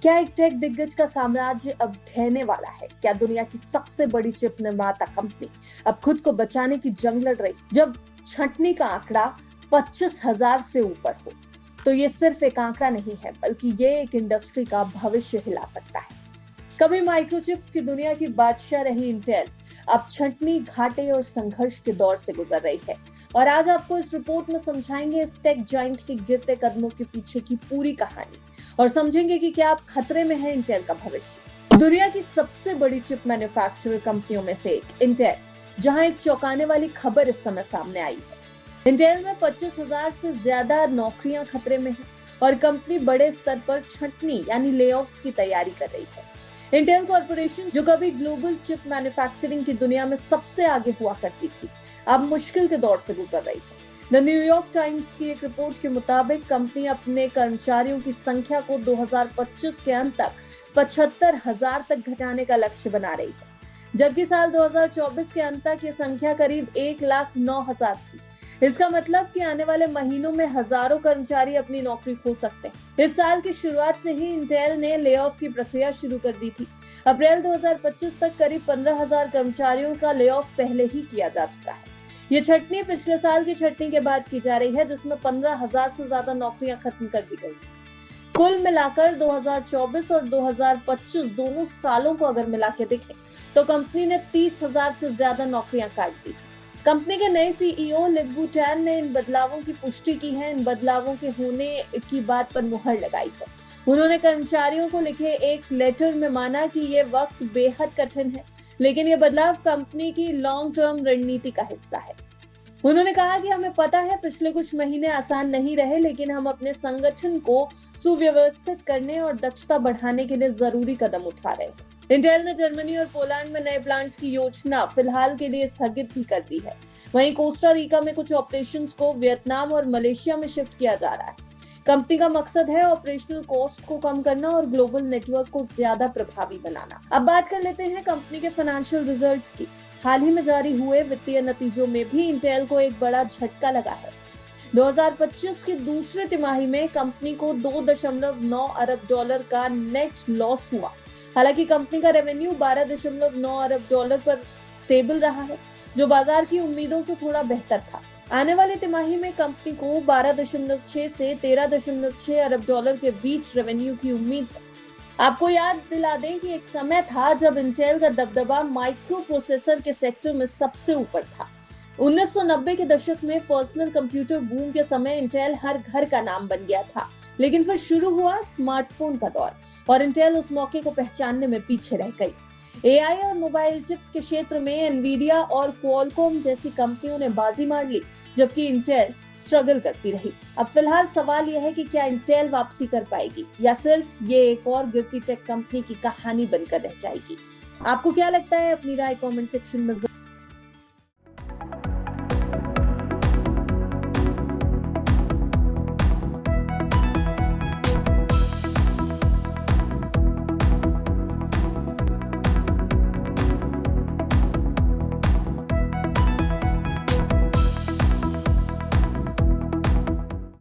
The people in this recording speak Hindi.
क्या एक टेक दिग्गज का साम्राज्य अब ढहने वाला है? क्या दुनिया की सबसे बड़ी चिप निर्माता कंपनी अब खुद को बचाने की जंग लड़ रही? जब छंटनी का आंकड़ा 25,000 से ऊपर हो, तो ये सिर्फ एक आंकड़ा नहीं है, बल्कि ये एक इंडस्ट्री का भविष्य हिला सकता है। कभी माइक्रोचिप्स की दुनिया की बादशाह रही इंटेल अब छंटनी, घाटे और संघर्ष के दौर से गुजर रही है। और आज आपको इस रिपोर्ट में समझाएंगे इस टेक जाइंट के गिरते कदमों के पीछे की पूरी कहानी और समझेंगे कि क्या आप खतरे में है इंटेल का भविष्य। दुनिया की सबसे बड़ी चिप मैन्युफैक्चरर कंपनियों में से एक इंटेल, जहां एक चौंकाने वाली खबर इस समय सामने आई है। इंटेल में 25,000 से ज्यादा नौकरियां खतरे में हैं और कंपनी बड़े स्तर पर छंटनी यानी लेऑफ्स की तैयारी कर रही है। इंटेल कॉर्पोरेशन, जो कभी ग्लोबल चिप मैन्युफैक्चरिंग की दुनिया में सबसे आगे हुआ करती थी, अब मुश्किल के दौर से गुजर रही है। द न्यूयॉर्क टाइम्स की एक रिपोर्ट के मुताबिक कंपनी अपने कर्मचारियों की संख्या को 2025 के अंत तक 75,000 तक घटाने का लक्ष्य बना रही है, जबकि साल 2024 के अंत तक ये संख्या करीब 1,09,000 थी। इसका मतलब कि आने वाले महीनों में हजारों कर्मचारी अपनी नौकरी खो सकते हैं। इस साल की शुरुआत से ही इंटेल ने ले ऑफ की प्रक्रिया शुरू कर दी थी। अप्रैल 2025 तक करीब 15,000 कर्मचारियों का ले ऑफ पहले ही किया जा चुका है। ये छंटनी पिछले साल की छंटनी के बाद की जा रही है, जिसमें 15,000 से ज्यादा नौकरियां खत्म कर दी गई। कुल मिलाकर 2024 और 2025 दोनों सालों को अगर मिला के देखें तो कंपनी ने 30,000 से ज्यादा नौकरियां काट दी। कंपनी के नए सीईओ लिंगबू टैन ने इन बदलावों की पुष्टि की है, इन बदलावों के होने की बात पर मुहर लगाई है। उन्होंने कर्मचारियों को लिखे एक लेटर में माना कि ये वक्त बेहद कठिन है, लेकिन ये बदलाव कंपनी की लॉन्ग टर्म रणनीति का हिस्सा है। उन्होंने कहा कि हमें पता है पिछले कुछ महीने आसान नहीं रहे, लेकिन हम अपने संगठन को सुव्यवस्थित करने और दक्षता बढ़ाने के लिए जरूरी कदम उठा रहे हैं। इंटेल ने जर्मनी और पोलैंड में नए प्लांट्स की योजना फिलहाल के लिए स्थगित भी कर दी है। वहीं कोस्टा रिका में कुछ ऑपरेशंस को वियतनाम और मलेशिया में शिफ्ट किया जा रहा है। कंपनी का मकसद है ऑपरेशनल कॉस्ट को कम करना और ग्लोबल नेटवर्क को ज्यादा प्रभावी बनाना। अब बात कर लेते हैं कंपनी के फाइनेंशियल रिजल्ट्स की। हाल ही में जारी हुए वित्तीय नतीजों में भी इंटेल को एक बड़ा झटका लगा है। 2025 की दूसरी तिमाही में कंपनी को $2.9 अरब का नेट लॉस हुआ। हालांकि कंपनी का रेवेन्यू $12.9 अरब पर स्टेबल रहा है, जो बाजार की उम्मीदों से थोड़ा बेहतर था। आने वाली तिमाही में कंपनी को 12.6 से 13.6 अरब डॉलर के बीच रेवेन्यू की उम्मीद है। आपको याद दिला दें कि एक समय था जब इंटेल का दबदबा माइक्रो प्रोसेसर के सेक्टर में सबसे ऊपर था। 1990 के दशक में पर्सनल कंप्यूटर बूम के समय इंटेल हर घर का नाम बन गया था, लेकिन फिर शुरू हुआ स्मार्टफोन का दौर और इंटेल उस मौके को पहचानने में पीछे रह गई। एआई और मोबाइल चिप्स के क्षेत्र में एनवीडिया और क्वालकॉम जैसी कंपनियों ने बाजी मार ली, जबकि इंटेल स्ट्रगल करती रही। अब फिलहाल सवाल यह है कि क्या इंटेल वापसी कर पाएगी या सिर्फ ये एक और गिरती टेक कंपनी की कहानी बनकर रह जाएगी। आपको क्या लगता है? अपनी राय कमेंट सेक्शन में